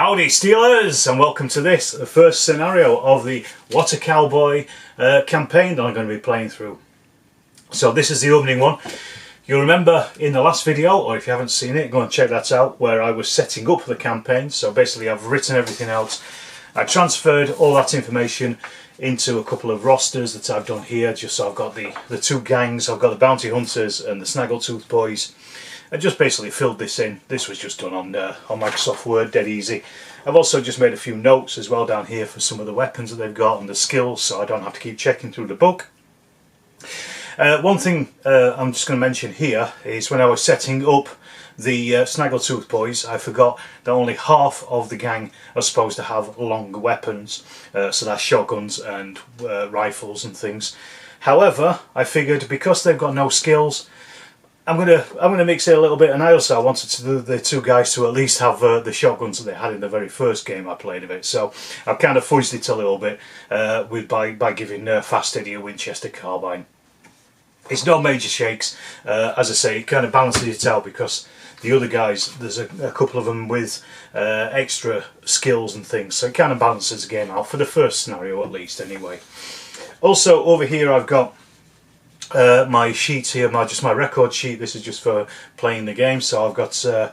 Howdy Steelers, and welcome to this, the first scenario of the What a Cowboy campaign that I'm going to be playing through. So this is the opening one. You'll remember in the last video, or if you haven't seen it, go and check that out, where I was setting up the campaign. So basically I've written everything out. I transferred all that information into a couple of rosters that I've done here, just so I've got the two gangs. I've got the Bounty Hunters and the Snaggletooth Boys. I just basically filled this in. This was just done on Microsoft Word, dead easy. I've also just made a few notes as well down here for some of the weapons that they've got and the skills, so I don't have to keep checking through the book. One thing I'm just going to mention here is when I was setting up the Snaggletooth Boys, I forgot that only half of the gang are supposed to have long weapons, so that's shotguns and rifles and things. However, I figured because they've got no skills, I'm gonna mix it a little bit, and I also wanted the two guys to at least have the shotguns that they had in the very first game I played of it. So I've kind of fudged it a little bit by giving Fast Eddie a Winchester carbine. It's no major shakes, as I say. It kind of balances it out because the other guys, there's a couple of them with extra skills and things, so it kind of balances the game out for the first scenario at least. Anyway, also over here I've got my sheet here, just my record sheet. This is just for playing the game. So I've got the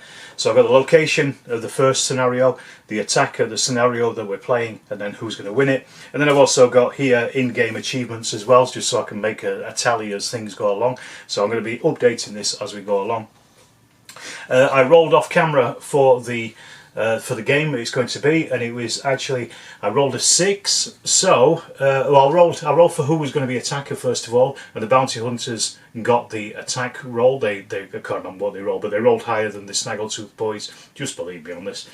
location of the first scenario, the attacker, the scenario that we're playing, and then who's going to win it. And then I've also got here in-game achievements as well, just so I can make a tally as things go along. So I'm going to be updating this as we go along. I rolled off camera for the game it's going to be, and it was actually, I rolled a 6, so well, I rolled for who was going to be attacker first of all, and the Bounty Hunters got the attack roll. They I can't remember what they rolled, but they rolled higher than the Snaggletooth Boys, just believe me on this.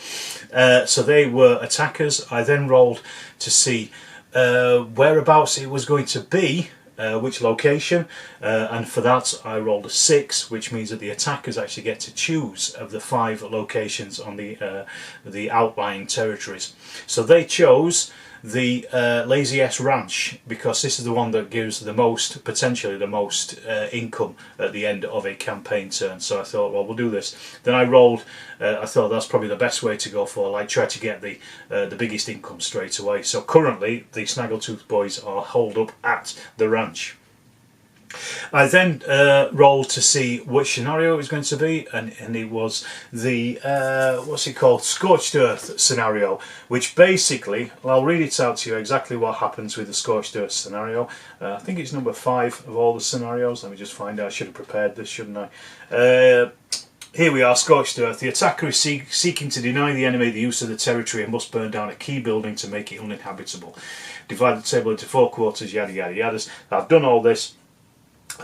So they were attackers. I then rolled to see whereabouts it was going to be, which location, and for that I rolled a 6, which means that the attackers actually get to choose of the 5 locations on the outlying territories. So they chose the Lazy S Ranch because this is the one that gives the most, potentially the most income at the end of a campaign turn. So I thought, well, we'll do this. Then I rolled, I thought that's probably the best way to go for, like, try to get the biggest income straight away. So currently the Snaggletooth Boys are holed up at the ranch. I then rolled to see which scenario it was going to be, and it was the what's it called, Scorched Earth scenario, which basically, well, I'll read it out to you exactly what happens with the Scorched Earth scenario. I think it's number 5 of all the scenarios. Let me just find out. I should have prepared this, shouldn't I? Here we are, Scorched Earth. The attacker is seeking to deny the enemy the use of the territory and must burn down a key building to make it uninhabitable. Divide the table into 4 quarters, yada yada yadas. I've done all this.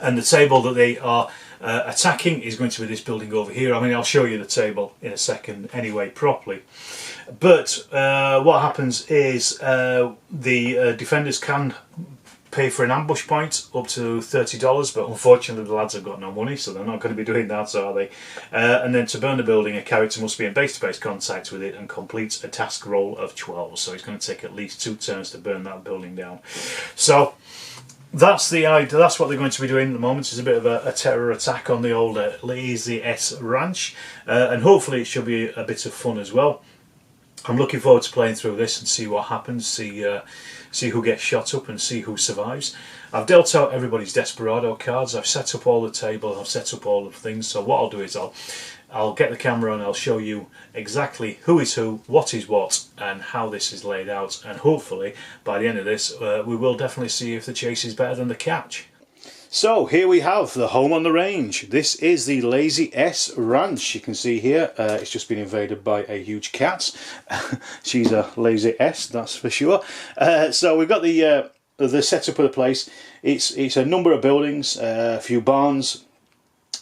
And the table that they are attacking is going to be this building over here. I mean, I'll show you the table in a second anyway, properly. But what happens is the defenders can pay for an ambush point up to $30, but unfortunately the lads have got no money, so they're not going to be doing that, are they? And then to burn the building, a character must be in base-to-base contact with it and complete a task roll of 12. So it's going to take at least 2 turns to burn that building down. So that's the idea. That's what they're going to be doing at the moment. Is a bit of a terror attack on the old Lazy S Ranch, and hopefully it should be a bit of fun as well. I'm looking forward to playing through this and see what happens, see who gets shot up and see who survives. I've dealt out everybody's Desperado cards. I've set up all the table. I've set up all the things. So what I'll do is I'll get the camera and I'll show you exactly who is who, what is what, and how this is laid out. And hopefully, by the end of this, we will definitely see if the chase is better than the catch. So here we have the home on the range. This is the Lazy S Ranch. You can see here, it's just been invaded by a huge cat. She's a Lazy S, that's for sure. So we've got the setup of the place. It's a number of buildings, a few barns,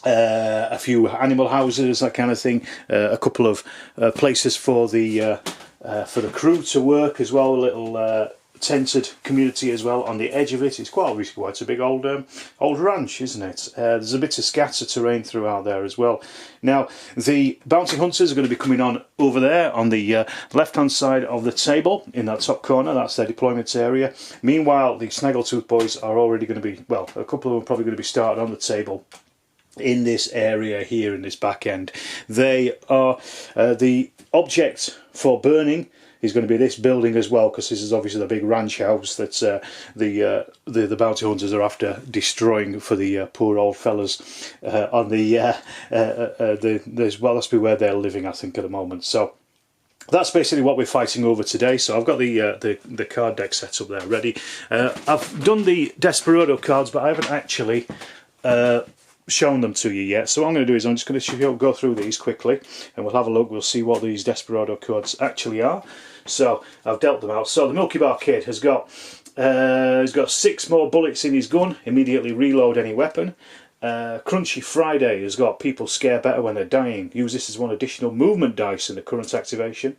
a few animal houses, that kind of thing, a couple of places for the crew to work as well, a little tented community as well on the edge of it. It's quite a big old ranch, isn't it? There's a bit of scatter terrain throughout there as well. Now the Bounty Hunters are going to be coming on over there on the left hand side of the table in that top corner. That's their deployment area. Meanwhile the Snaggletooth Boys are already going to be, well, a couple of them are probably going to be started on the table in this area here in this back end. They are the object for burning is going to be this building as well, because this is obviously the big ranch house that the bounty hunters are after destroying for the poor old fellas on the well, that's where they're living, I think, at the moment. So that's basically what we're fighting over today. So I've got the card deck set up there ready. I've done the Desperado cards, but I haven't actually shown them to you yet. So what I'm going to do is I'm just going to go through these quickly, and we'll have a look. We'll see what these Desperado cards actually are. So I've dealt them out. So the Milky Bar Kid has got 6 more bullets in his gun. Immediately reload any weapon. Crunchy Friday has got people scare better when they're dying. Use this as 1 additional movement dice in the current activation.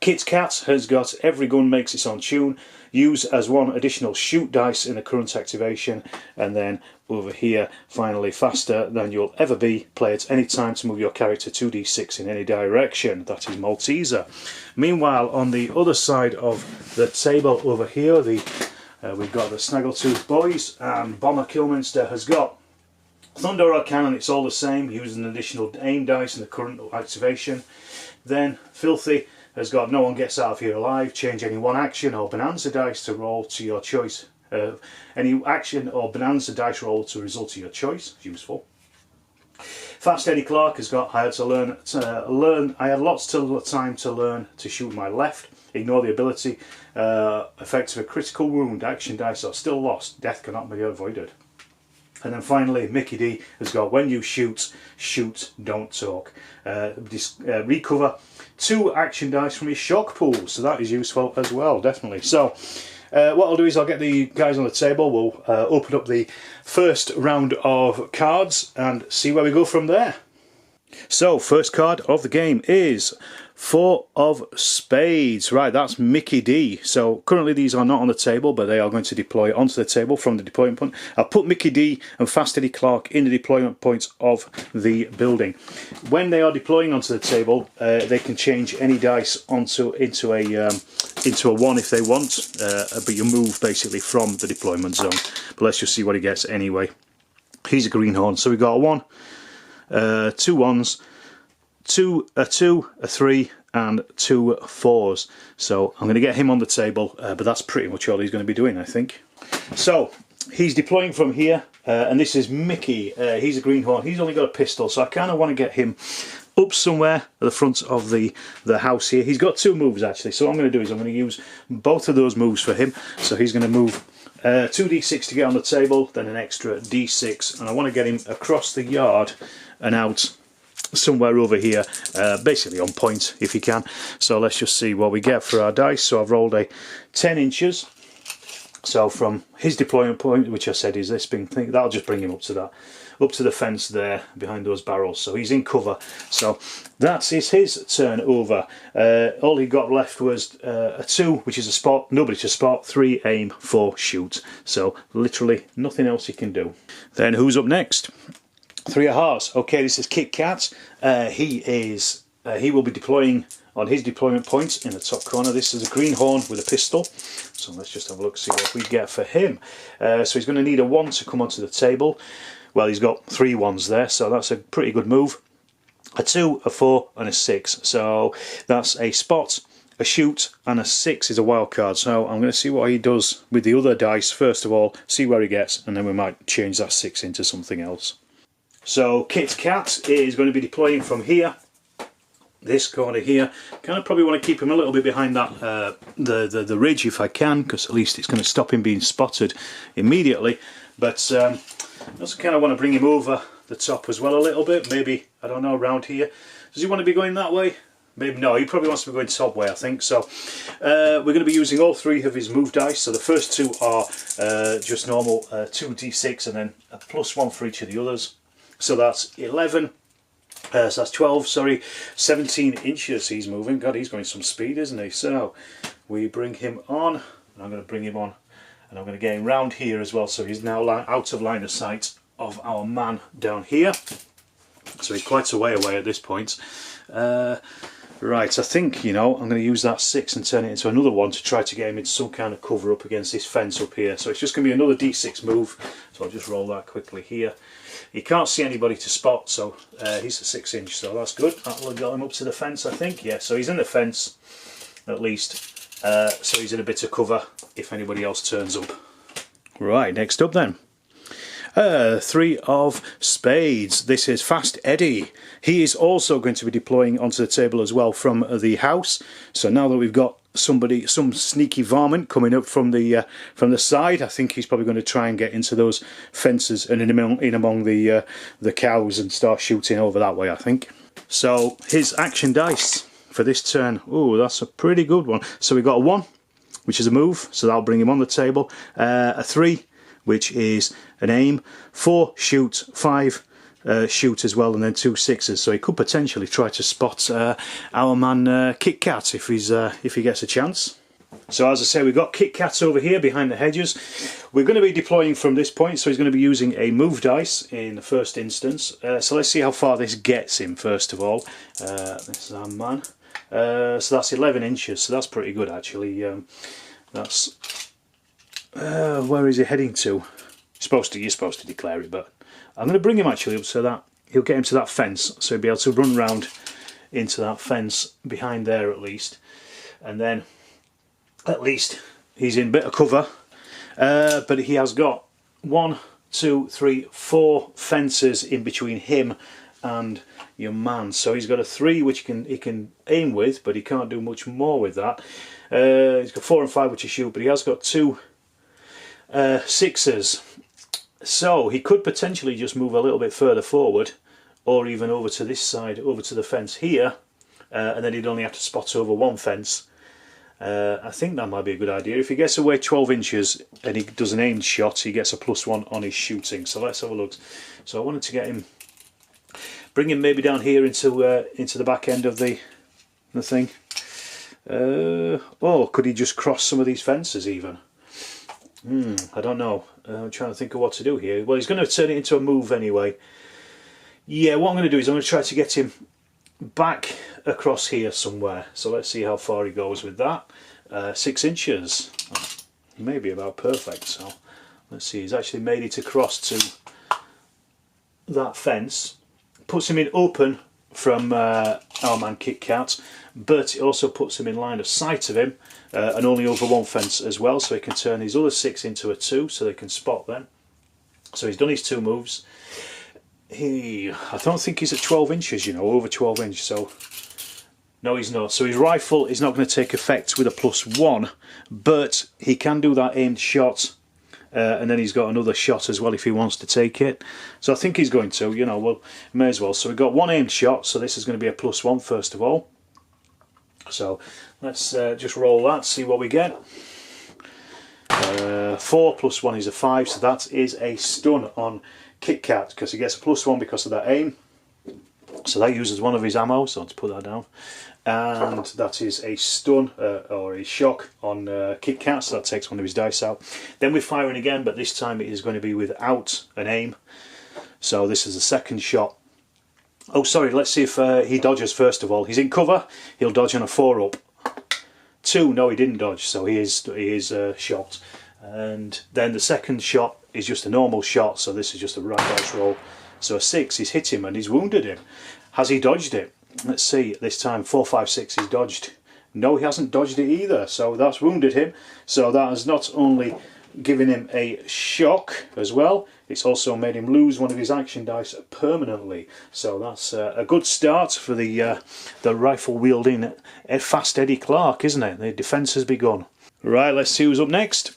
Kit Kat has got every gun makes its own tune. Use as 1 additional shoot dice in the current activation. And then over here, finally, faster than you'll ever be. Play at any time to move your character 2d6 in any direction. That is Malteser. Meanwhile, on the other side of the table over here, we've got the Snaggletooth Boys, and Bomber Kilminster has got Thunder or Cannon. It's all the same. Use an additional aim dice in the current activation. Then Filthy has got No One Gets Out of Here Alive. Change any 1 action or Bonanza dice to roll to your choice. Any action or Bonanza dice roll to result of your choice. Useful. Fast Eddie Clark has got I had lots of time to learn to shoot my left. Ignore the ability. Effects of a critical wound. Action dice are still lost. Death cannot be avoided. And then finally, Mickey D has got when you shoot, don't talk. Recover 2 action dice from his shock pool. So that is useful as well, definitely. So what I'll do is I'll get the guys on the table. We'll open up the first round of cards and see where we go from there. So, first card of the game is 4 of Spades. Right, that's Mickey D. So, currently these are not on the table, but they are going to deploy onto the table from the deployment point. I'll put Mickey D and Fast Eddie Clark in the deployment points of the building. When they are deploying onto the table, they can change any dice into a 1 if they want, but you move basically from the deployment zone. But let's just see what he gets anyway. He's a greenhorn, so we got a 1. 2 1s, a 2, a 3 and 2 4s. So I'm going to get him on the table, but that's pretty much all he's going to be doing, I think. So he's deploying from here, and this is Mickey. He's a greenhorn. He's only got a pistol, so I kind of want to get him up somewhere at the front of the house here. He's got 2 moves actually, so what I'm going to do is I'm going to use both of those moves for him. So he's going to move 2d6 to get on the table, then an extra d6, and I want to get him across the yard and out somewhere over here, basically on point if he can. So let's just see what we get for our dice. So I've rolled a 10 inches. So from his deployment point, which I said is this big thing, that'll just bring him up to the fence there behind those barrels. So he's in cover. So that is his turn over. All he got left was a 2, which is a spot, nobody to spot, 3 aim, 4 shoot. So literally nothing else he can do. Then who's up next? 3 of Hearts. Okay, this is Kit Kat. He will be deploying on his deployment point in the top corner. This is a greenhorn with a pistol. So let's just have a look, see what we get for him. So he's going to need a 1 to come onto the table. Well, he's got 3 1s there, so that's a pretty good move. A 2, a 4 and a 6. So that's a spot, a shoot and a 6 is a wild card. So I'm going to see what he does with the other dice first of all, see where he gets, and then we might change that 6 into something else. So Kit Kat is going to be deploying from here, this corner here. Kind of probably want to keep him a little bit behind that the ridge if I can, because at least it's going to stop him being spotted immediately. But I also kind of want to bring him over the top as well a little bit. Maybe, I don't know, around here. Does he want to be going that way? Maybe no, he probably wants to be going top way, I think. So we're going to be using all 3 of his move dice. So the first 2 are just normal 2d6 and then a +1 for each of the others. So that's 11, so that's 12, sorry, 17 inches he's moving. God, he's going some speed, isn't he? So we bring him on, and I'm going to bring him on, and I'm going to get him round here as well, so he's now out of line of sight of our man down here. So he's quite a way away at this point. Right, I think, you know, I'm going to use that 6 and turn it into another one to try to get him into some kind of cover up against this fence up here. So it's just going to be another d6 move, so I'll just roll that quickly here. He can't see anybody to spot, so he's a 6 inch, so that's good. That'll have got him up to the fence, I think. Yeah, so he's in the fence, at least. So he's in a bit of cover if anybody else turns up. Right, next up then. 3 of spades. This is Fast Eddie. He is also going to be deploying onto the table as well from the house. So now that we've got somebody, some sneaky varmint coming up from the side, I think he's probably going to try and get into those fences and in among the cows and start shooting over that way, I think. So his action dice for this turn. Oh, that's a pretty good one. So we've got a 1, which is a move, so that'll bring him on the table. A 3, which is an aim, 4 shoot, 5 shoot as well, and then 2 6s. So he could potentially try to spot our man Kit Kat if he gets a chance. So as I say, we've got Kit Kat over here behind the hedges. We're going to be deploying from this point, so he's going to be using a move dice in the first instance. So let's see how far this gets him first of all. This is our man. So that's 11 inches, so that's pretty good actually. That's where is he heading to? You're supposed to declare it, but I'm going to bring him actually up so that he'll get him to that fence, so he'll be able to run round into that fence behind there at least, and then at least he's in a bit of cover. But he has got 1, 2, 3, 4 fences in between him and your man, so he's got a 3 which he can aim with, but he can't do much more with that. He's got 4 and 5 which he shoot, but he has got 2 6s, so he could potentially just move a little bit further forward, or even over to this side, over to the fence here, and then he'd only have to spot over 1 fence. I think that might be a good idea. If he gets away 12 inches and he does an aimed shot, he gets a +1 on his shooting. So let's have a look. So I wanted to get him, bring him maybe down here into the back end of the thing. Oh, could he just cross some of these fences even? I don't know. I'm trying to think of what to do here. Well, he's going to turn it into a move anyway. Yeah, what I'm going to do is I'm going to try to get him back across here somewhere. So let's see how far he goes with that. 6 inches. Maybe about perfect. So let's see. He's actually made it across to that fence. Puts him in open from our man Kit Kat, but it also puts him in line of sight of him, and only over 1 fence as well, so he can turn his other 6 into a 2 so they can spot them. So he's done his 2 moves. I don't think he's at 12 inches, you know, over 12 inches, so no, he's not. So his rifle is not going to take effect with a +1, but he can do that aimed shot, and then he's got another shot as well if he wants to take it. So I think he's going to, you know, well, may as well. So we've got 1 aimed shot, so this is going to be a +1 first of all. So let's just roll that, see what we get. 4 + 1 is a 5, so that is a stun on Kit Kat, because he gets a +1 because of that aim. So that uses 1 of his ammo, so let's put that down. And that is a stun or a shock on Kit Kat, so that takes 1 of his dice out. Then we're firing again, but this time it is going to be without an aim. So this is the second shot. Oh, sorry, let's see if he dodges first of all. He's in cover, he'll dodge on a 4-up. 2, no, he didn't dodge, so he is shot. And then the second shot is just a normal shot, so this is just a right dice roll. So a 6, he's hit him and he's wounded him. Has he dodged it? Let's see, this time 4, 5, 6 he's dodged. No, he hasn't dodged it either, so that's wounded him. So that has not only given him a shock as well, it's also made him lose 1 of his action dice permanently. So that's a good start for the rifle wielding Fast Eddie Clark, isn't it? The defence has begun. Right, let's see who's up next.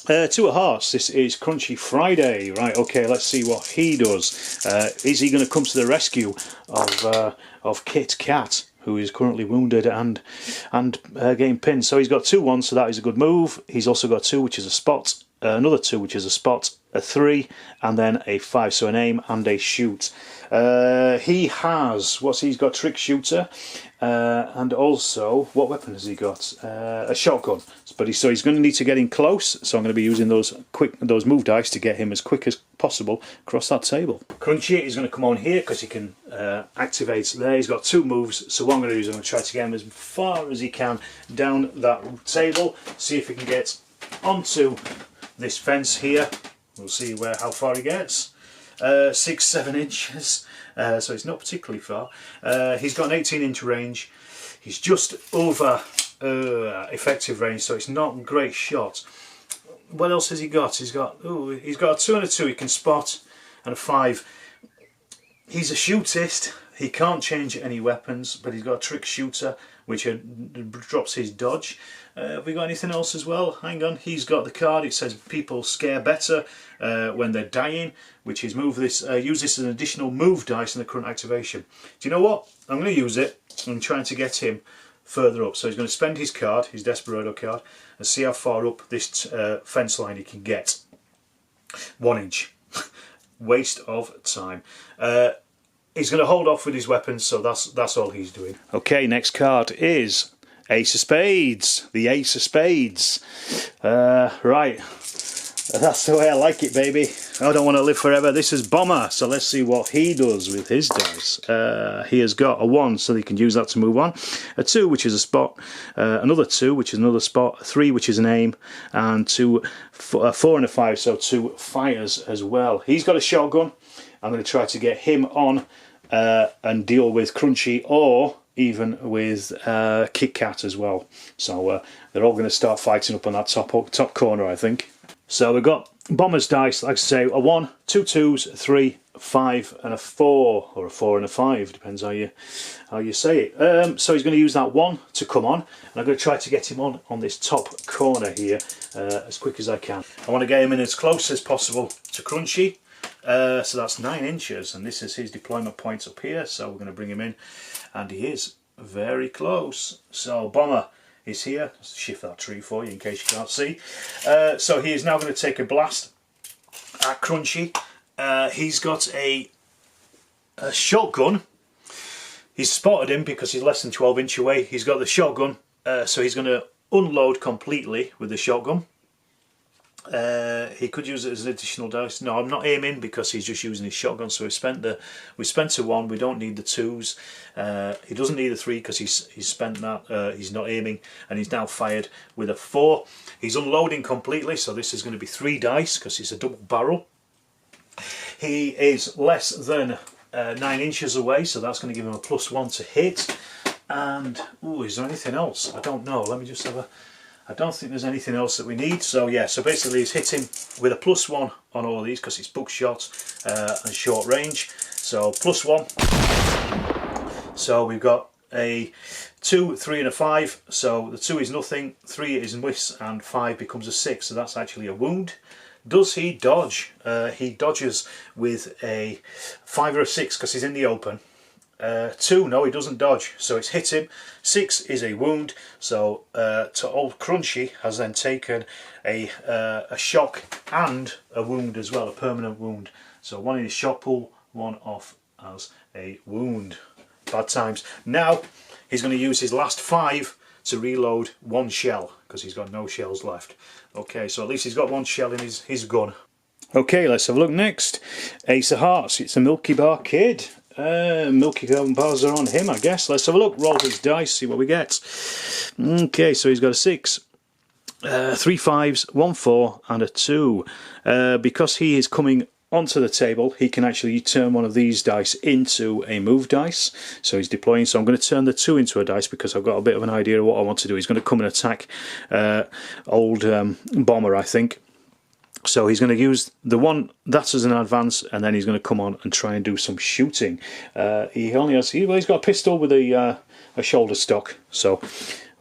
2 of hearts. This is Crunchy Friday. Right, okay, let's see what he does. Is he going to come to the rescue of Kit Kat, who is currently wounded and getting pinned? So he's got 2 1, so that is a good move. He's also got 2, which is a spot, another 2, which is a spot, a 3, and then a 5, so an aim and a shoot. He has, he's got? Trick shooter, and also, what weapon has he got? A shotgun. But so he's going to need to get in close, so I'm going to be using those move dice to get him as quick as possible across that table. Crunchy is going to come on here because he can activate there. He's got 2 moves, so what I'm going to do is I'm going to try to get him as far as he can down that table, see if he can get onto this fence here. We'll see how far he gets. 6-7 inches, so it's not particularly far. He's got an 18-inch range. He's just over effective range, so it's not a great shot. What else has he got? He's got a 2 and a 2 he can spot, and a 5. He's a shootist. He can't change any weapons, but he's got a trick shooter which drops his dodge. Have we got anything else as well? Hang on, he's got the card. It says people scare better when they're dying, which is use this as an additional move dice in the current activation. Do you know what? I'm going to use it. I'm trying to get him further up. So he's going to spend his card, his Desperado card, and see how far up this fence line he can get. 1 inch. Waste of time. He's going to hold off with his weapons, so that's all he's doing. Okay, next card is Ace of Spades. The Ace of Spades. Right. That's the way I like it, baby. I don't want to live forever. This is Bomber, so let's see what he does with his dice. He has got a 1, so he can use that to move on. A 2, which is a spot. Another 2, which is another spot. A 3, which is an aim. And 4 and a 5, so 2 fires as well. He's got a shotgun. I'm going to try to get him on and deal with Crunchy, or even with Kit Kat as well. So they're all going to start fighting up on that top corner, I think. So we've got Bomber's dice, like I say, a 1, 2 2s, 3, 5 and a 4, or a 4 and a 5, depends how you say it. So he's going to use that 1 to come on, and I'm going to try to get him on this top corner here as quick as I can. I want to get him in as close as possible to Crunchy. So that's 9 inches, and this is his deployment point up here, so we're going to bring him in, and he is very close. So Bomber is here. Let's shift that tree for you in case you can't see. So he is now going to take a blast at Crunchy. He's got a shotgun. He's spotted him because he's less than 12 inches away. He's got the shotgun, so he's going to unload completely with the shotgun. He could use it as an additional dice. No, I'm not aiming because he's just using his shotgun. So we spent a 1. We don't need the 2s. He doesn't need a 3 because he's spent that. He's not aiming, and he's now fired with a 4. He's unloading completely, so this is going to be 3 dice because it's a double barrel. He is less than 9 inches away, so that's going to give him a +1 to hit. And is there anything else? I don't know. Let me just have a. I don't think there's anything else that we need. So yeah, so basically he's hitting with a +1 on all of these because it's buckshot and short range. So +1. So we've got a 2, 3 and a 5. So the 2 is nothing, 3 is miss, and 5 becomes a 6. So that's actually a wound. Does he dodge? He dodges with a 5 or a 6 because he's in the open. 2, no, he doesn't dodge, so it's hit him. 6 is a wound, so to old Crunchy has then taken a shock and a wound as well, a permanent wound. So 1 in his shock pool, 1 off as a wound. Bad times. Now he's going to use his last 5 to reload 1 shell because he's got no shells left. Okay, so at least he's got 1 shell in his gun. Okay, let's have a look next. Ace of Hearts. It's a Milky Bar Kid. Milky bars are on him, I guess. Let's have a look. Roll his dice, see what we get. Okay, so he's got a 6, 3 5s, 1 4 and a 2. Because he is coming onto the table, he can actually turn one of these dice into a move dice. So he's deploying, so I'm going to turn the 2 into a dice because I've got a bit of an idea of what I want to do. He's going to come and attack old Bomber, I think. So he's going to use the 1 that's as an advance, and then he's going to come on and try and do some shooting. He only has, he's got a pistol with a shoulder stock, so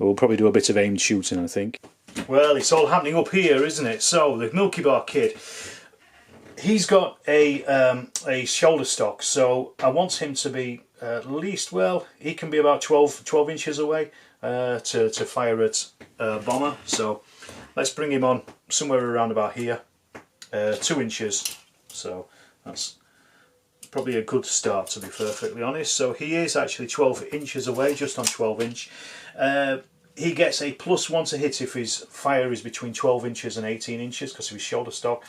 we'll probably do a bit of aimed shooting, I think. Well, it's all happening up here, isn't it? So the Milky Bar Kid, he's got a shoulder stock, so I want him to be at least, well, he can be about 12 inches away to fire at Bomber. So let's bring him on somewhere around about here. 2 inches, so that's probably a good start, to be perfectly honest. So he is actually 12 inches away, just on 12 inch. he gets a +1 to hit if his fire is between 12 inches and 18 inches because of his shoulder stock,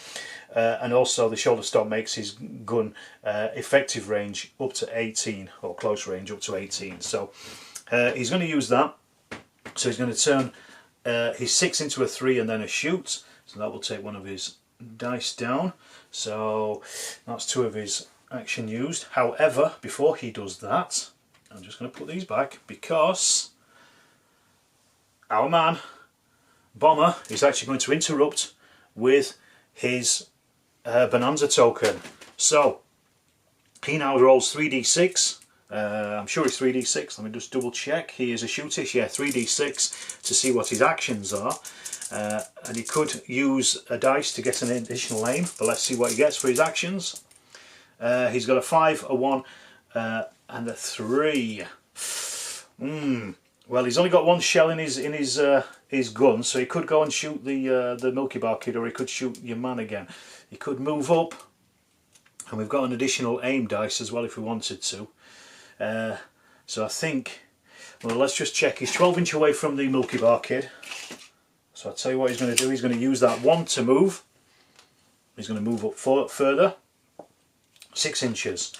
and also the shoulder stock makes his gun effective range up to 18, or close range up to 18. So he's going to use that. So he's going to turn his 6 into a 3 and then a shoot. So that will take one of his dice down. So that's 2 of his action used. However, before he does that, I'm just going to put these back because our man, Bomber, is actually going to interrupt with his Bonanza token. So he now rolls 3d6. I'm sure it's 3d6. Let me just double check. He is a shootist, yeah, 3d6 to see what his actions are. And he could use a dice to get an additional aim, but let's see what he gets for his actions. He's got a 5, a 1, and a 3. Well, he's only got 1 shell in his gun, so he could go and shoot the Milky Bar Kid, or he could shoot your man again. He could move up, and we've got an additional aim dice as well if we wanted to. So I think, well, let's just check. He's 12 inches away from the Milky Bar Kid. So I'll tell you what he's going to do. He's going to use that 1 to move. He's going to move up further, 6 inches.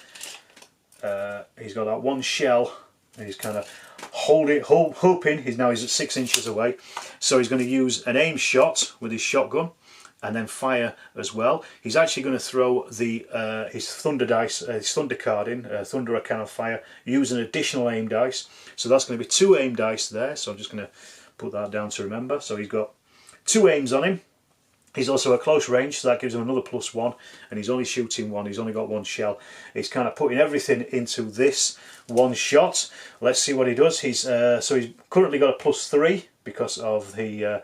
He's got that 1 shell, and he's kind of hoping he's at 6 inches away. So he's going to use an aim shot with his shotgun and then fire as well. He's actually going to throw the his thunder dice, his thunder card in, thunder can of fire, use an additional aim dice. So that's going to be 2 aim dice there. So I'm just going to put that down to remember. So he's got 2 aims on him. He's also at close range, so that gives him another +1, and he's only shooting 1. He's only got 1 shell. He's kind of putting everything into this 1 shot. Let's see what he does. So he's currently got a +3 because of the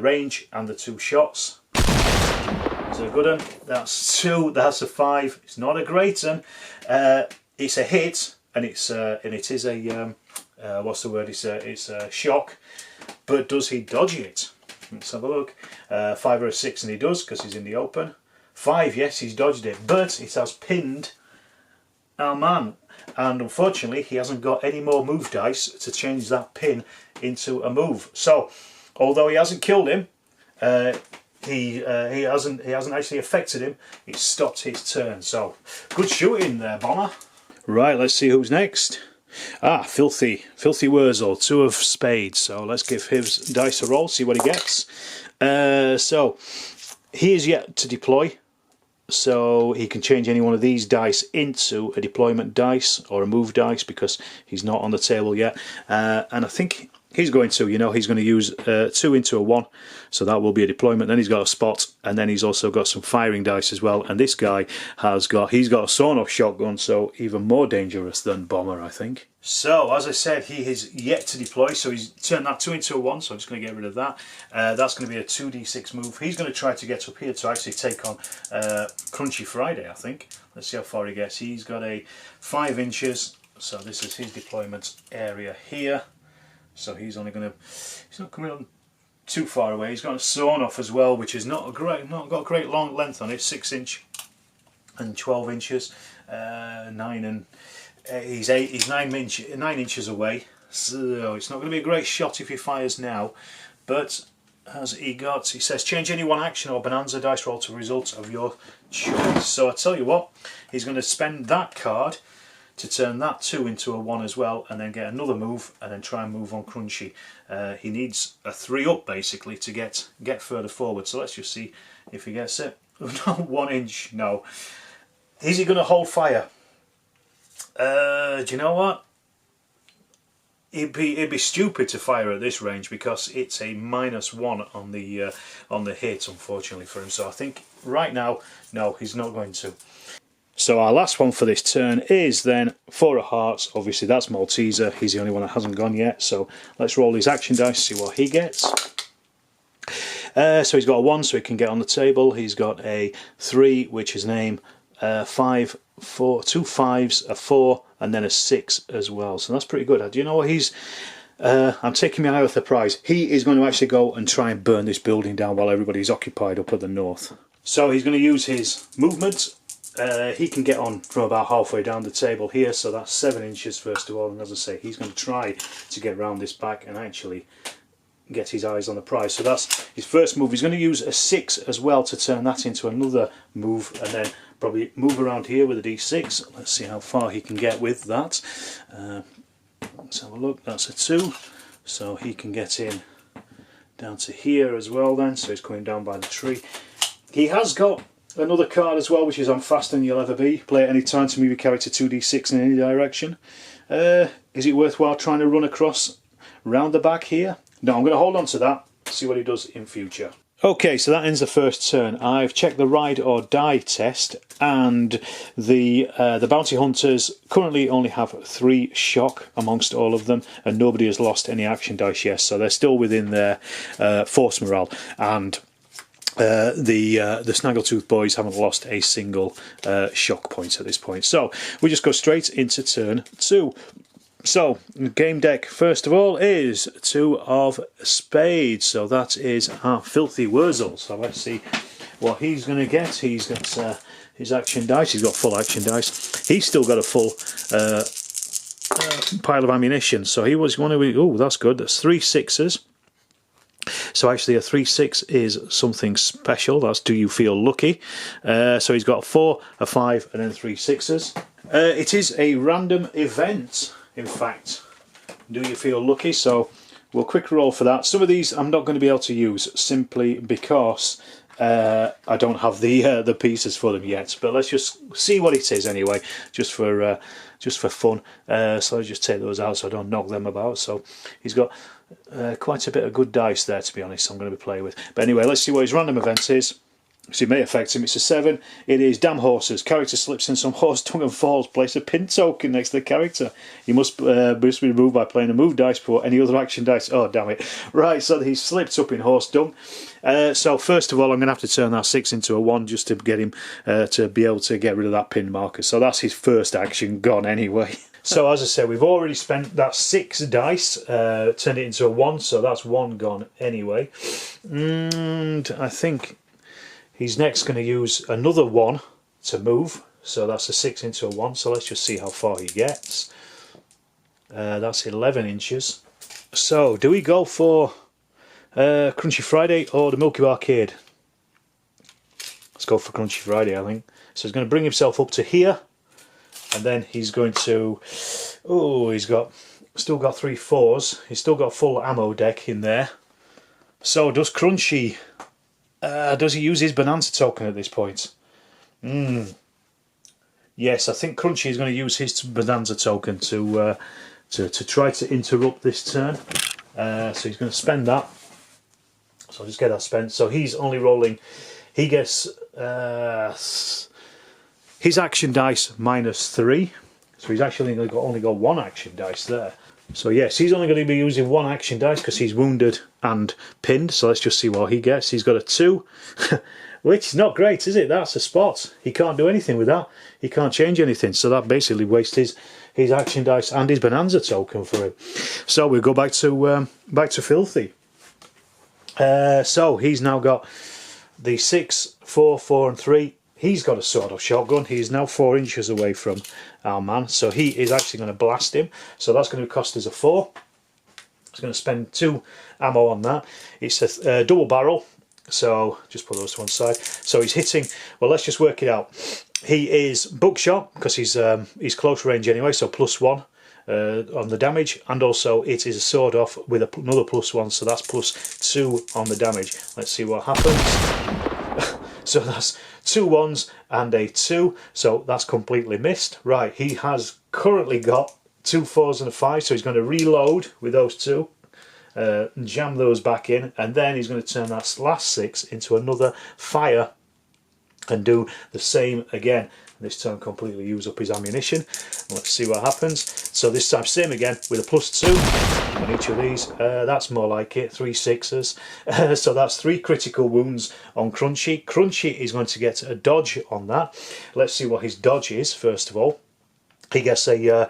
range and the 2 shots. It's a good one. That's 2. That's a 5. It's not a great one. It's a hit, and it is a what's the word? It's a shock. But does he dodge it? Let's have a look. 5 or a 6, and he does because he's in the open. 5, yes, he's dodged it, but it has pinned our man, and unfortunately he hasn't got any more move dice to change that pin into a move. So although he hasn't killed him, he hasn't actually affected him. It's stopped his turn. So good shooting there, Bomber. Right, let's see who's next. Filthy Wurzel, 2 of spades. So let's give his dice a roll, see what he gets. So he is yet to deploy, so he can change any one of these dice into a deployment dice or a move dice because he's not on the table yet. And I think he's going to, he's going to use 2 into a 1, so that will be a deployment. Then he's got a spot, and then he's also got some firing dice as well. And this guy he's got a sawn-off shotgun, so even more dangerous than Bomber, I think. So as I said, he is yet to deploy, so he's turned that 2 into a 1, so I'm just going to get rid of that. That's going to be a 2d6 move. He's going to try to get up here to actually take on Crunchy Friday, I think. Let's see how far he gets. He's got a 5 inches, so this is his deployment area here. So he's not coming on too far away. He's got a sawn off as well, which is not got a great long length on it, 6 inch and 12 inches, 9 and he's 9 inches away. So it's not going to be a great shot if he fires now. But as he says, change any 1 action or Bonanza dice roll to result of your choice. So I tell you what, he's going to spend that card to turn that 2 into a 1 as well, and then get another move, and then try and move on Crunchy. He needs a 3 up basically to get further forward. So let's just see if he gets it. No, 1 inch, no. Is he going to hold fire? Do you know what? It'd be stupid to fire at this range because it's a -1 on the hit, unfortunately for him. So I think right now, no, he's not going to. So our last one for this turn is then 4 of hearts. Obviously that's Malteser. He's the only one that hasn't gone yet. So let's roll his action dice, see what he gets. So he's got a 1, so he can get on the table. He's got a 3, which is an aim, 5, 4, 2 5s, a 4, and then a 6 as well. So that's pretty good. Do you know what he's... I'm taking my eye off the prize. He is going to actually go and try and burn this building down while everybody's occupied up at the north. So he's going to use his movement he can get on from about halfway down the table here, so that's 7 inches first of all, and as I say, he's going to try to get around this back and actually get his eyes on the prize. So that's his first move. He's going to use a 6 as well to turn that into another move, and then probably move around here with a d6. Let's see how far he can get with that. Let's have a look. That's a 2, so he can get in down to here as well then, so he's coming down by the tree. He has got another card as well, which is on Faster Than You'll Ever Be. Play at any time to move your character 2d6 in any direction. Is it worthwhile trying to run across round the back here? No, I'm going to hold on to that, see what he does in future. Okay, so that ends the first turn. I've checked the ride or die test, and the bounty hunters currently only have 3 shock amongst all of them, and nobody has lost any action dice yet, so they're still within their force morale, and the Snaggletooth boys haven't lost a single shock point at this point. So we just go straight into turn 2. So, game deck, first of all, is 2 of spades. So that is our Filthy Wurzel. So let's see what he's going to get. He's got his action dice. He's got full action dice. He's still got a full pile of ammunition. So he was one of... Oh, that's good. That's 3 6s. So actually a 3-6 is something special. That's Do You Feel Lucky? So he's got a 4, a 5, and then 3 6s. It is a random event. In fact, Do You Feel Lucky? So we'll quick roll for that. Some of these I'm not going to be able to use simply because I don't have the pieces for them yet. But let's just see what it is anyway, just for fun. So I'll just take those out so I don't knock them about. So he's got quite a bit of good dice there, to be honest, I'm going to be playing with. But anyway, let's see what his random event is. So it may affect him. It's a 7. It is Damn Horses. Character slips in some horse tongue and falls. Place a pin token next to the character. You must be removed by playing a move dice before any other action dice. Oh, damn it. Right, so he slipped up in horse dung. So first of all, I'm going to have to turn that 6 into a 1 just to get him to be able to get rid of that pin marker. So that's his first action gone anyway. So as I said, we've already spent that 6 dice, turned it into a 1, so that's 1 gone anyway. And I think he's next going to use another 1 to move, so that's a 6 into a 1, so let's just see how far he gets. That's 11 inches. So do we go for Crunchy Friday or the Milky Bar Arcade? Let's go for Crunchy Friday, I think. So he's going to bring himself up to here, and then he's going to... Oh, he's still got 3 4s. He's still got full ammo deck in there. So does Crunchy... does he use his Bonanza token at this point? Yes, I think Crunchy is going to use his Bonanza token to try to interrupt this turn. So he's going to spend that. So I'll just get that spent. So he's only rolling... He gets his action dice -3. So he's actually only got 1 action dice there. So yes, he's only going to be using 1 action dice because he's wounded and pinned. So let's just see what he gets. He's got a 2, which is not great, is it? That's a spot. He can't do anything with that. He can't change anything. So that basically wastes his action dice and his Bonanza token for him. So we'll go back to Filthy. So he's now got the 6, 4, 4, and 3. He's got a sawed-off shotgun. He is now 4 inches away from our man, so he is actually going to blast him. So that's going to cost us a 4. He's going to spend 2 ammo on that. It's a double barrel, so just put those to one side. So he's hitting. Well, let's just work it out. He is buckshot because he's close range anyway, so +1 on the damage, and also it is a sawed-off with another +1, so that's +2 on the damage. Let's see what happens. So that's 2 1s and a 2, so that's completely missed. Right, he has currently got 2 4s and a 5, so he's going to reload with those 2, jam those back in, and then he's going to turn that last 6 into another fire and do the same again. This time completely use up his ammunition. Let's see what happens. So this time same again with a +2 on each of these. That's more like it, 3 6s. So that's 3 critical wounds on Crunchy. Crunchy is going to get a dodge on that. Let's see what his dodge is first of all. He gets a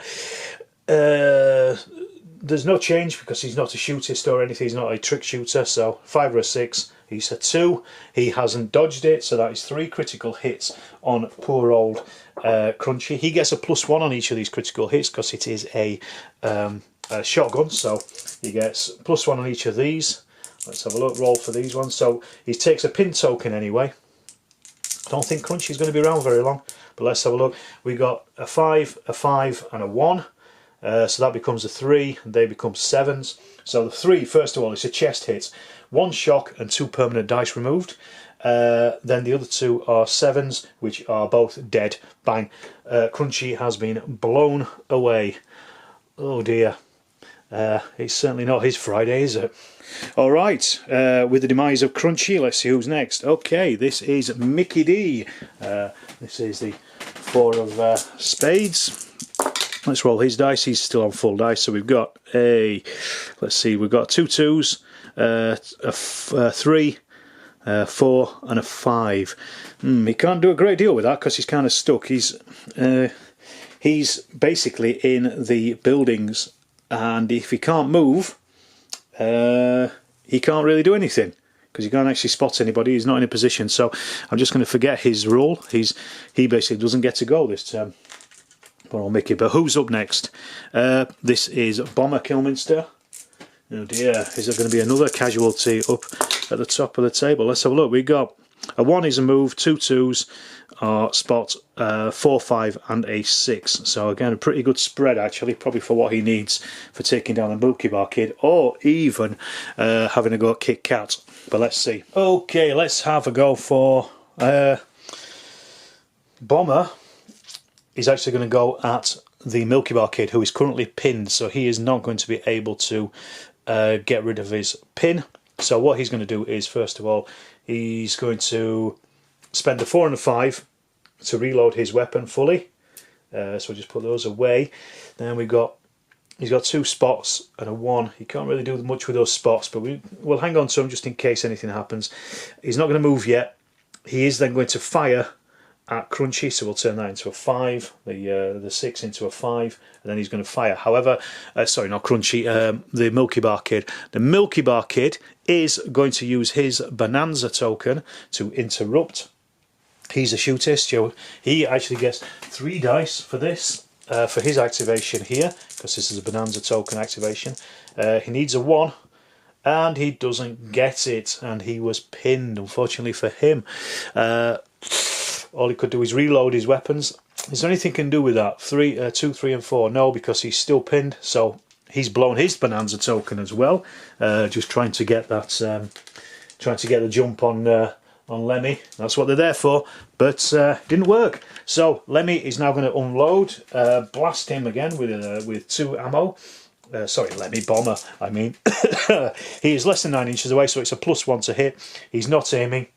there's no change because he's not a shootist or anything, he's not a trick shooter, so 5 or a 6, he's a 2, he hasn't dodged it, so that is 3 critical hits on poor old Crunchy. He gets a +1 on each of these critical hits because it is a shotgun, so he gets +1 on each of these. Let's have a look, roll for these ones. So he takes a pin token anyway. I don't think Crunchy's going to be around very long, but let's have a look. We got a 5, and a 1. So that becomes a 3, and they become 7s. So the 3, first of all, it's a chest hit. 1 shock and 2 permanent dice removed. Then the other 2 are 7s, which are both dead. Bang. Crunchy has been blown away. Oh dear. It's certainly not his Friday, is it? Alright, with the demise of Crunchy, let's see who's next. Okay, this is Mickey D. This is the 4 of spades. Let's roll his dice. He's still on full dice, so we've got let's see, we've got 2 2s, a 3, 4 and a 5. He can't do a great deal with that because he's kind of stuck. He's basically in the buildings, and if he can't move, he can't really do anything because he can't actually spot anybody. He's not in a position, so I'm just going to forget his role. He basically doesn't get to go this term. Poor old Mickey. But who's up next? This is Bomber Kilminster. Oh dear, is there going to be another casualty up at the top of the table? Let's have a look. We got a 1 is a move, 2 2s are spot, 4 5 and a 6. So again, a pretty good spread actually, probably for what he needs for taking down the Milky Bar Kid, or even having a go at Kit Kat. But let's see. Okay, let's have a go for Bomber. Is actually going to go at the Milky Bar Kid, who is currently pinned, so he is not going to be able to get rid of his pin. So what he's going to do is, first of all, he's going to spend a 4 and a 5 to reload his weapon fully. So we'll just put those away. Then he's got 2 spots and a 1. He can't really do much with those spots, but we'll hang on to him just in case anything happens. He's not going to move yet. He is then going to fire at Crunchy, so we'll turn that into a 5, the 6 into a 5, and then he's going to fire. However, sorry, not Crunchy, the Milky Bar Kid. The Milky Bar Kid is going to use his Bonanza token to interrupt. He's a shootist, so he actually gets 3 dice for this, for his activation here, because this is a Bonanza token activation. He needs a 1, and he doesn't get it, and he was pinned, unfortunately for him. All he could do is reload his weapons. Is there anything he can do with that? 2, 3 and 4? No, because he's still pinned, so he's blown his Bonanza token as well. Just trying to get that, trying to get the jump on Lemmy. That's what they're there for, but didn't work. So Lemmy is now going to unload, blast him again with 2 ammo. Sorry, Lemmy Bomber, I mean. He is less than 9 inches away, so it's a +1 to hit. He's not aiming.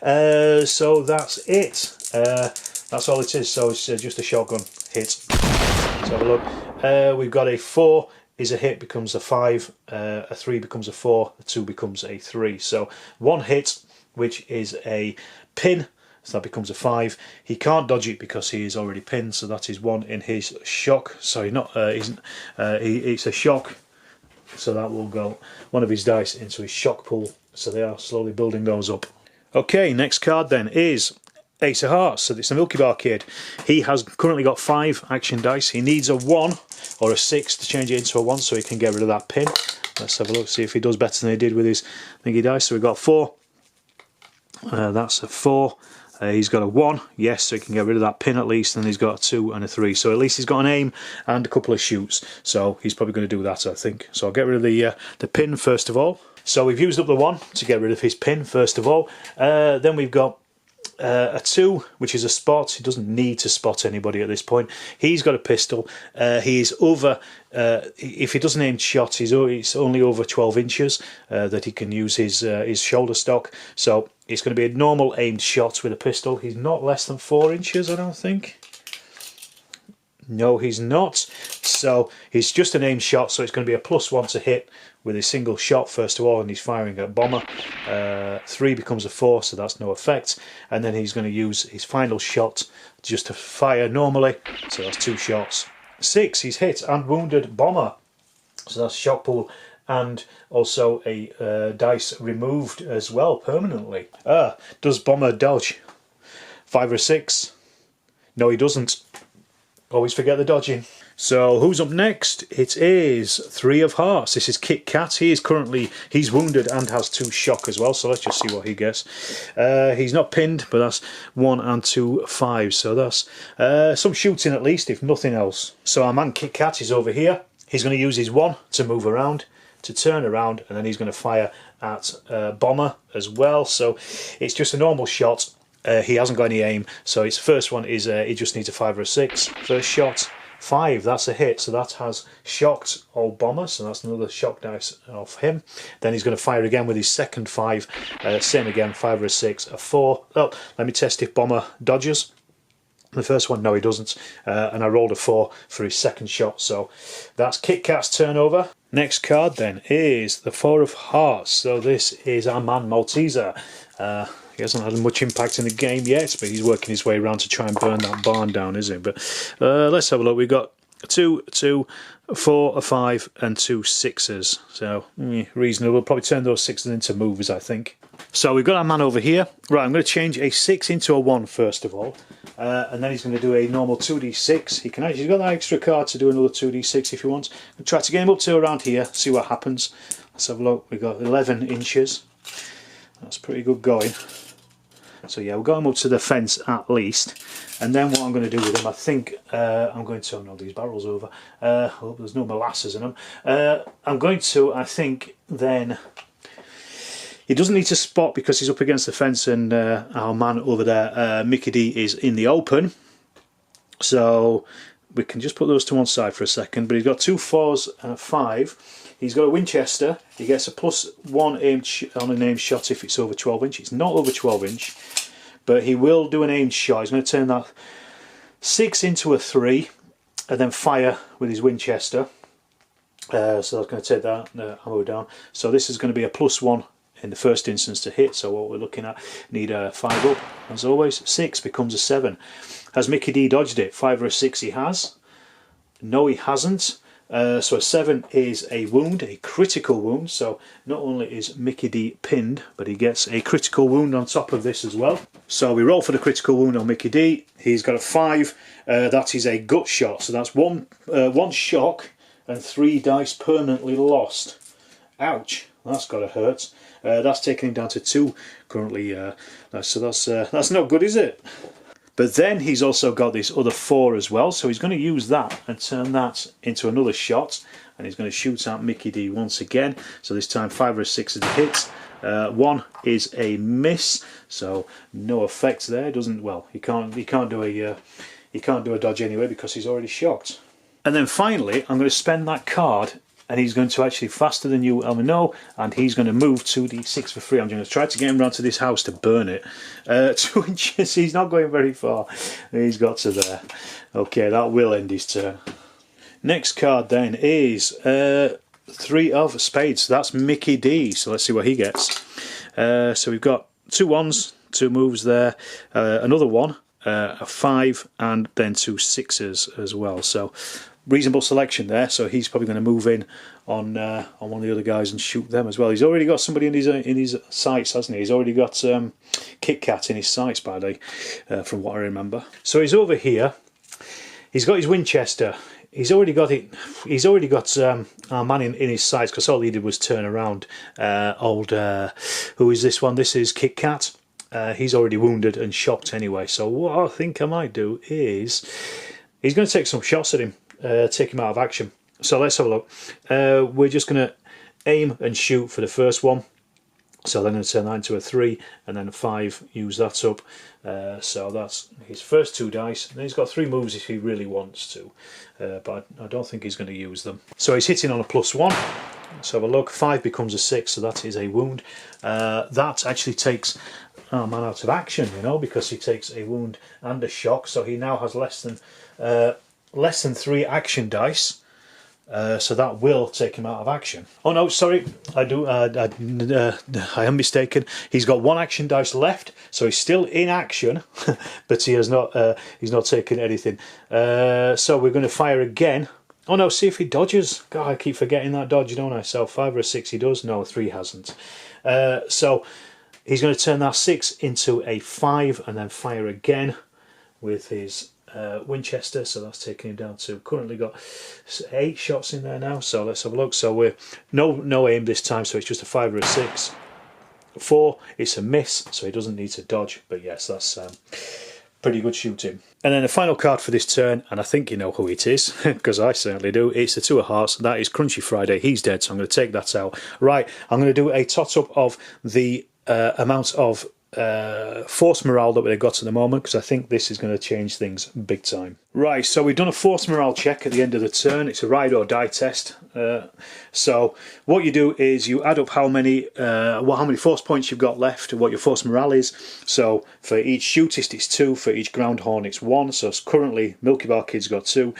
So that's it. That's all it is. So it's just a shotgun hit. Let's have a look. We've got a 4 is a hit, becomes a 5, a 3 becomes a 4, a 2 becomes a 3. So 1 hit, which is a pin, so that becomes a 5. He can't dodge it because he is already pinned, so that is 1 in his shock. Sorry, not it's a shock, so that will go 1 of his dice into his shock pool. So they are slowly building those up. Okay, next card then is Ace of Hearts. So it's a Milky Bar Kid. He has currently got 5 action dice. He needs a 1 or a 6 to change it into a 1 so he can get rid of that pin. Let's have a look, see if he does better than he did with his thingy dice. So we've got 4. That's a 4. He's got a 1, yes, so he can get rid of that pin at least, and he's got a 2 and a 3. So at least he's got an aim and a couple of shoots. So he's probably going to do that, I think. So I'll get rid of the pin first of all. So we've used up the 1 to get rid of his pin first of all. Then we've got a 2, which is a spot. He doesn't need to spot anybody at this point. He's got a pistol. He's over, if he doesn't aim shots, it's only over 12 inches that he can use his shoulder stock. So it's going to be a normal aimed shot with a pistol. He's not less than 4 inches, I don't think. No, he's not. So he's just an aimed shot, so it's going to be a +1 to hit with a single shot first of all, and he's firing at Bomber. 3 becomes a 4, so that's no effect. And then he's going to use his final shot just to fire normally, so that's 2 shots. 6, he's hit and wounded Bomber. So that's shock pool, and also a dice removed as well permanently. Does Bomber dodge? 5 or 6? No, he doesn't. Always forget the dodging. So who's up next? It is 3 of Hearts. This is Kit Kat. He's wounded and has 2 shock as well. So let's just see what he gets. He's not pinned, but that's 1 and 2 5. So that's some shooting at least, if nothing else. So our man Kit Kat is over here. He's going to use his 1 to move around, to turn around, and then he's going to fire at Bomber as well. So it's just a normal shot. He hasn't got any aim, so his first one is he just needs a 5 or a 6. First shot, 5, that's a hit, so that has shocked old Bomber, so that's another shock dice off him. Then he's going to fire again with his second 5, same again, 5 or a 6, a 4. Oh, let me test if Bomber dodges. The first one, no he doesn't, and I rolled a 4 for his second shot, so that's Kit Kat's turnover. Next card then is the 4 of Hearts, so this is our man Malteser. He hasn't had much impact in the game yet, but he's working his way around to try and burn that barn down, isn't he? But let's have a look. We've got 2, 2, 4, a 5, and 2 6s. So reasonable. We'll probably turn those 6s into movers, I think. So we've got our man over here. Right, I'm going to change a 6 into a 1 first of all, and then he's going to do a normal 2d6. He's got that extra card to do another 2d6 if he wants. We'll try to get him up to around here, see what happens. Let's have a look. We've got 11 inches. That's pretty good going. So yeah, we'll go him up to the fence at least, and then what I'm going to do with him, I think I'm going to knock these barrels over. I hope there's no molasses in them. I'm going to, I think, then he doesn't need to spot because he's up against the fence, and our man over there, Mickey D, is in the open. So we can just put those to one side for a second. But he's got 2 4s and a 5. He's got a Winchester. He gets a +1 aimed on an aimed shot if it's over 12 inch. It's not over 12 inch, but he will do an aimed shot. He's going to turn that 6 into a 3 and then fire with his Winchester. So that's going to take that ammo down. So this is going to be a +1 in the first instance to hit. So what we're looking at, need a 5 up. As always, 6 becomes a 7. Has Mickey D dodged it? 5 or a 6 he has. No, he hasn't. So a 7 is a wound, a critical wound, so not only is Mickey D pinned, but he gets a critical wound on top of this as well. So we roll for the critical wound on Mickey D. He's got a 5, that is a gut shot, so that's one shock and 3 dice permanently lost. Ouch, that's got to hurt. That's taking him down to 2 currently, so that's not good, is it? But then he's also got this other 4 as well, so he's going to use that and turn that into another shot, and he's going to shoot at Mickey D once again. So this time 5 or 6 is a hit, 1 is a miss, so no effect there. Doesn't, well, he can't do a dodge anyway because he's already shocked. And then finally, I'm going to spend that card, and he's going to actually faster than you ever know, and he's going to move 2d6 for free. I'm going to try to get him round to this house to burn it. 2 inches, he's not going very far. He's got to there. Okay, that will end his turn. Next card then is 3 of Spades. That's Mickey D, so let's see what he gets. So we've got 2 1s, 2 moves there, another 1, a 5, and then 2 6s as well. So reasonable selection there, so he's probably going to move in on one of the other guys and shoot them as well. He's already got somebody in his sights, hasn't he? He's already got Kit Kat in his sights, by the way, from what I remember. So he's over here. He's got his Winchester. He's already got it. He's already got our man in his sights because all he did was turn around. Who is this one? This is Kit Kat. He's already wounded and shocked anyway. So what I think I might do is he's going to take some shots at him. Take him out of action. So let's have a look. We're just going to aim and shoot for the first one. So then I'm going to turn that into a 3 and then a 5, use that up. So that's his first 2 dice. And he's got 3 moves if he really wants to, but I don't think he's going to use them. So he's hitting on a +1. Let's have a look. 5 becomes a 6, so that is a wound. That actually takes our man out of action, you know, because he takes a wound and a shock. So he now has less than 3 action dice, so that will take him out of action. Oh no, sorry, I am mistaken. He's got 1 action dice left, so he's still in action, but he has not. He's not taken anything. So we're going to fire again Oh no, see if he dodges. God, I keep forgetting that dodge, don't I? So 5 or a 6 he does. No, 3 hasn't. So he's going to turn that 6 into a 5 and then fire again with his Winchester. So that's taking him down to, currently got 8 shots in there now. So let's have a look. So we're no aim this time, so it's just a 5 or a 6. 4, it's a miss, so he doesn't need to dodge. But yes, that's pretty good shooting. And then the final card for this turn, and I think you know who it is, because I certainly do, it's the 2 of Hearts. That is Crunchy Friday. He's dead, so I'm going to take that out. Right, I'm going to do a tot-up of the amount of force morale that they've got at the moment, because I think this is going to change things big time. Right, so we've done a force morale check at the end of the turn. It's a ride or die test. So what you do is you add up how many force points you've got left, what your force morale is. So for each shootist it's 2, for each ground horn it's 1. So currently Milky Bar Kid's got 2,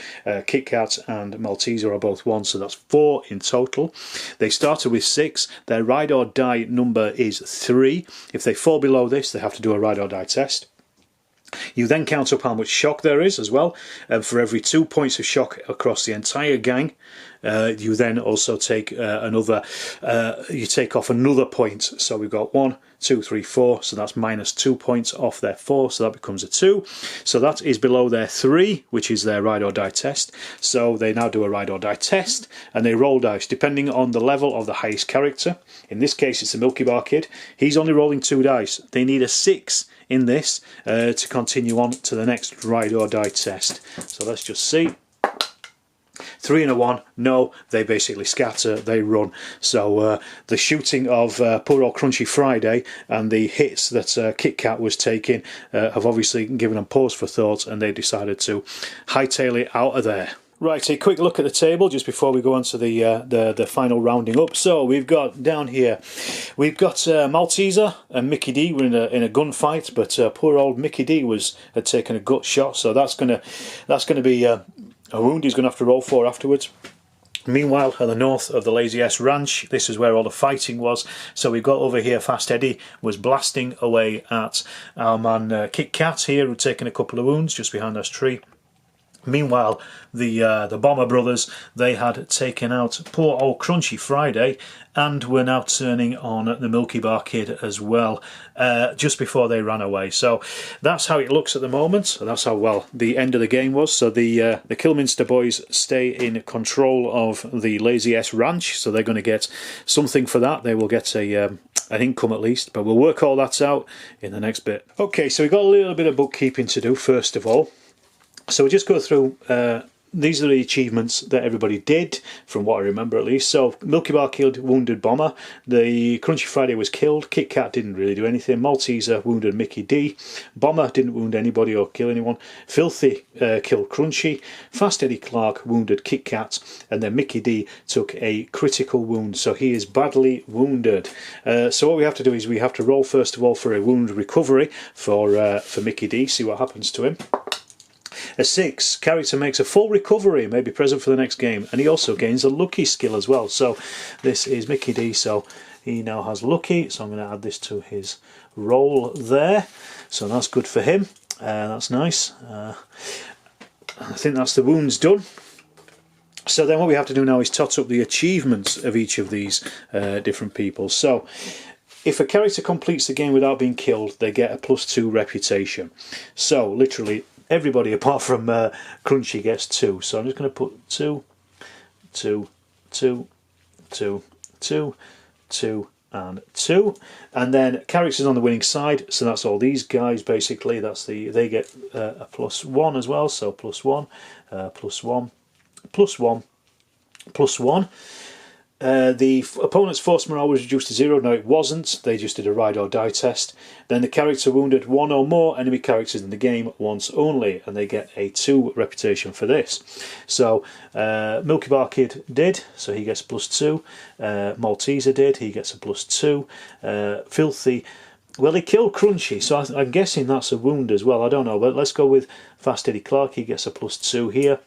Kit Kat and Malteser are both 1, so that's 4 in total. They started with 6. Their ride or die number is 3. If they fall below this, they have to do a ride or die test. You then count up how much shock there is as well. For every 2 points of shock across the entire gang, you then also take you take off another point. So we've got 1, 2, 3, 4. So that's minus 2 points off their 4. So that becomes a 2. So that is below their 3, which is their ride or die test. So they now do a ride or die test, and they roll dice depending on the level of the highest character. In this case, it's the Milky Bar Kid. He's only rolling 2 dice. They need a 6 in this to continue on to the next ride or die test. So let's just see. 3 and a 1, no, they basically scatter, they run. So the shooting of poor old Crunchy Friday and the hits that Kit Kat was taking have obviously given them pause for thought, and they decided to hightail it out of there. Right, a quick look at the table just before we go on to the final rounding up. So we've got down here, we've got Malteser and Mickey D were in a gunfight, but poor old Mickey D had taken a gut shot, so that's gonna be a wound he's gonna have to roll for afterwards. Meanwhile, at the north of the Lazy S Ranch, this is where all the fighting was. So we've got over here, Fast Eddie was blasting away at our man Kit Kat here, who'd taken a couple of wounds just behind this tree. Meanwhile, the Bomber Brothers, they had taken out poor old Crunchy Friday and were now turning on the Milky Bar Kid as well, just before they ran away. So that's how it looks at the moment. That's how well the end of the game was. So the Killminster boys stay in control of the Lazy S Ranch, so they're going to get something for that. They will get an income at least, but we'll work all that out in the next bit. Okay, so we've got a little bit of bookkeeping to do first of all. So we'll just go through, these are the achievements that everybody did, from what I remember at least. So Milky Bar killed Wounded Bomber, the Crunchy Friday was killed, Kit Kat didn't really do anything, Malteser wounded Mickey D, Bomber didn't wound anybody or kill anyone, Filthy killed Crunchy, Fast Eddie Clark wounded Kit Kat, and then Mickey D took a critical wound, so he is badly wounded. So what we have to do is we have to roll first of all for a wound recovery for Mickey D, see what happens to him. A 6, character makes a full recovery, may be present for the next game, and he also gains a lucky skill as well. So this is Mickey D, so he now has lucky, so I'm going to add this to his roll there. So that's good for him, that's nice. I think that's the wounds done. So then what we have to do now is tot up the achievements of each of these different people. So if a character completes the game without being killed, they get a +2 reputation. So literally everybody apart from Crunchy gets 2. So I'm just going to put 2, 2, 2, 2, 2, 2, and 2. And then characters on the winning side, so that's all these guys basically. They get a +1 as well. So +1, +1, +1, +1. The opponent's force morale was reduced to 0. No, it wasn't. They just did a ride or die test. Then the character wounded 1 or more enemy characters in the game once only, and they get a 2 reputation for this. So Milky Bar Kid did, so he gets +2. Malteser did, he gets a +2. Filthy, well, he killed Crunchy, so I'm guessing that's a wound as well. I don't know, but let's go with Fast Eddie Clark. He gets a +2 here.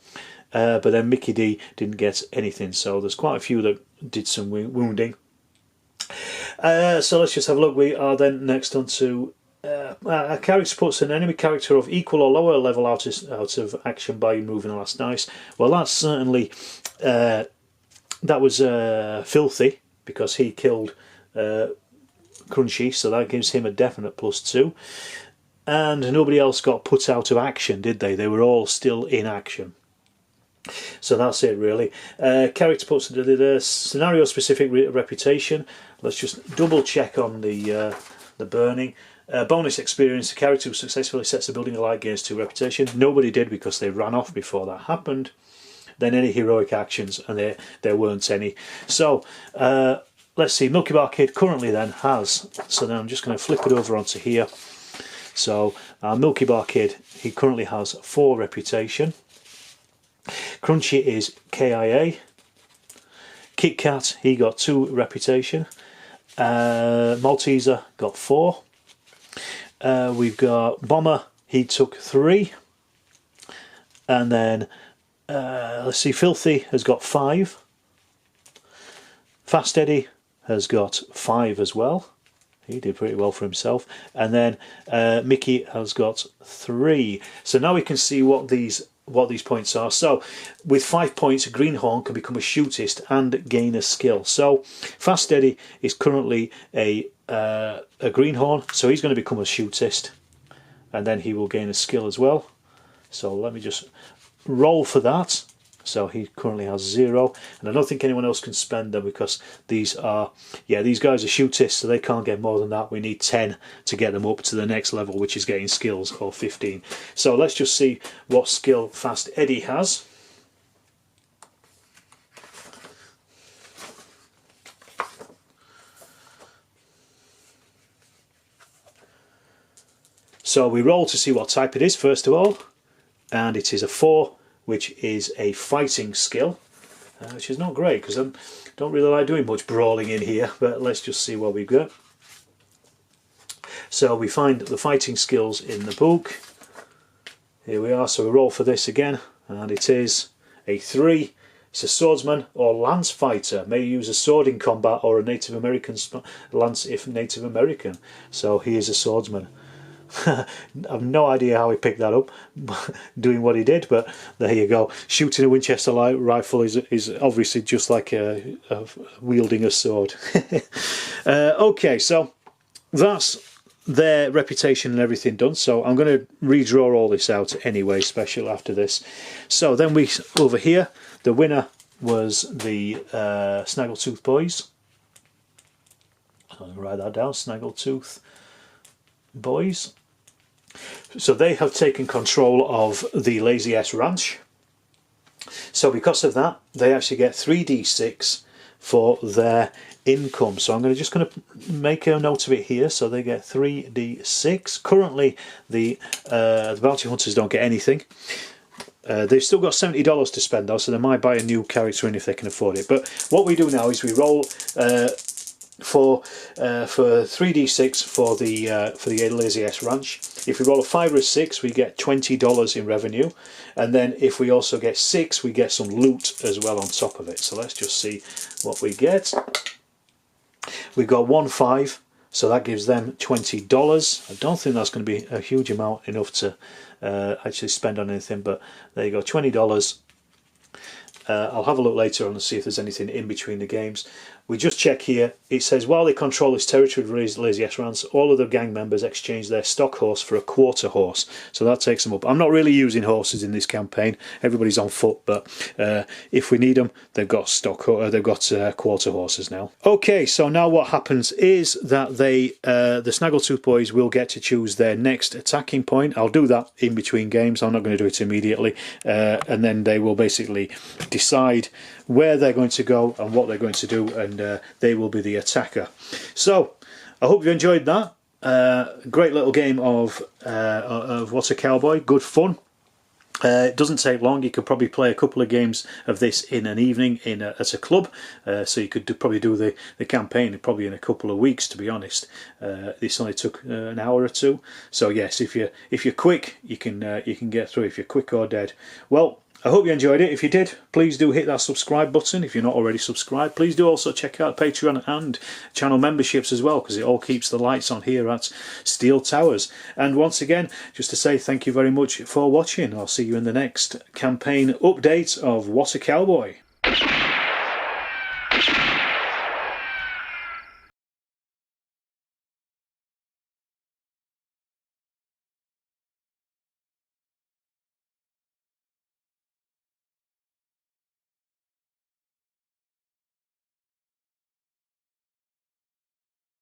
But then Mickey D didn't get anything, so there's quite a few that did some wounding. So let's just have a look. We are then next on to a character puts an enemy character of equal or lower level out of action by moving the last dice. Well, that's certainly that was filthy, because he killed Crunchy, so that gives him a definite +2. And nobody else got put out of action, did they? They were all still in action. So that's it, really. Character puts the scenario specific reputation. Let's just double check on the burning. Bonus experience. The character who successfully sets the building alight gains 2 reputation. Nobody did, because they ran off before that happened. Then any heroic actions, and there weren't any. So let's see. Milky Bar Kid currently then has. So then I'm just going to flip it over onto here. So Milky Bar Kid, he currently has 4 reputation. Crunchy is KIA. Kit Kat, he got 2 reputation. Malteser got 4. We've got Bomber, he took 3. And then let's see, Filthy has got 5. Fast Eddie has got 5 as well. He did pretty well for himself. And then Mickey has got 3. So now we can see what these points are. So with 5 points, a greenhorn can become a shootist and gain a skill. So Fast Eddie is currently a greenhorn, so he's going to become a shootist, and then he will gain a skill as well. So let me just roll for that. So he currently has 0, and I don't think anyone else can spend them, because these guys are shooters, so they can't get more than that. We need 10 to get them up to the next level, which is getting skills, or 15. So let's just see what skill Fast Eddie has. So we roll to see what type it is first of all, and it is a 4, which is a fighting skill, which is not great, because I don't really like doing much brawling in here, but let's just see what we've got. So we find the fighting skills in the book. Here we are, so we roll for this again, and it is a 3. It's a swordsman or lance fighter, may use a sword in combat, or a Native American lance if Native American. So he is a swordsman. I have no idea how he picked that up, doing what he did, but there you go. Shooting a Winchester rifle is obviously just like wielding a sword. Okay, so that's their reputation and everything done. So I'm going to redraw all this out anyway, special after this. So then over here, the winner was the Snaggletooth Boys. I'll write that down, Snaggletooth Boys. So they have taken control of the Lazy S Ranch. So because of that, they actually get 3d6 for their income. So I'm just going to make a note of it here. So they get 3d6. Currently, the bounty hunters don't get anything. They've still got $70 to spend though, so they might buy a new character in if they can afford it. But what we do now is we roll for 3d6 for the Lazy S Ranch. If we roll a 5 or a 6, we get $20 in revenue, and then if we also get 6, we get some loot as well on top of it. So let's just see what we get. We've got 1 5, so that gives them $20. I don't think that's going to be a huge amount, enough to actually spend on anything, but there you go, $20. I'll have a look later on and see if there's anything in between the games. We just check here. It says while they control this territory with Lazy S Ranch, all of the gang members exchange their stock horse for a quarter horse. So that takes them up. I'm not really using horses in this campaign. Everybody's on foot, but if we need them, they've got quarter horses now. Okay, so now what happens is that the Snaggletooth Boys will get to choose their next attacking point. I'll do that in between games. I'm not going to do it immediately, and then they will basically decide where they're going to go and what they're going to do, and they will be the attacker. So I hope you enjoyed that. Great little game of What a Cowboy. Good fun. It doesn't take long. You could probably play a couple of games of this in an evening at a club, so you could probably do the campaign probably in a couple of weeks, to be honest. This only took an hour or two, so yes, if you're quick, you can get through. If you're quick or dead, well, I hope you enjoyed it. If you did, please do hit that subscribe button if you're not already subscribed. Please do also check out Patreon and channel memberships as well, because it all keeps the lights on here at Steel Towers. And once again, just to say thank you very much for watching. I'll see you in the next campaign update of What a Cowboy.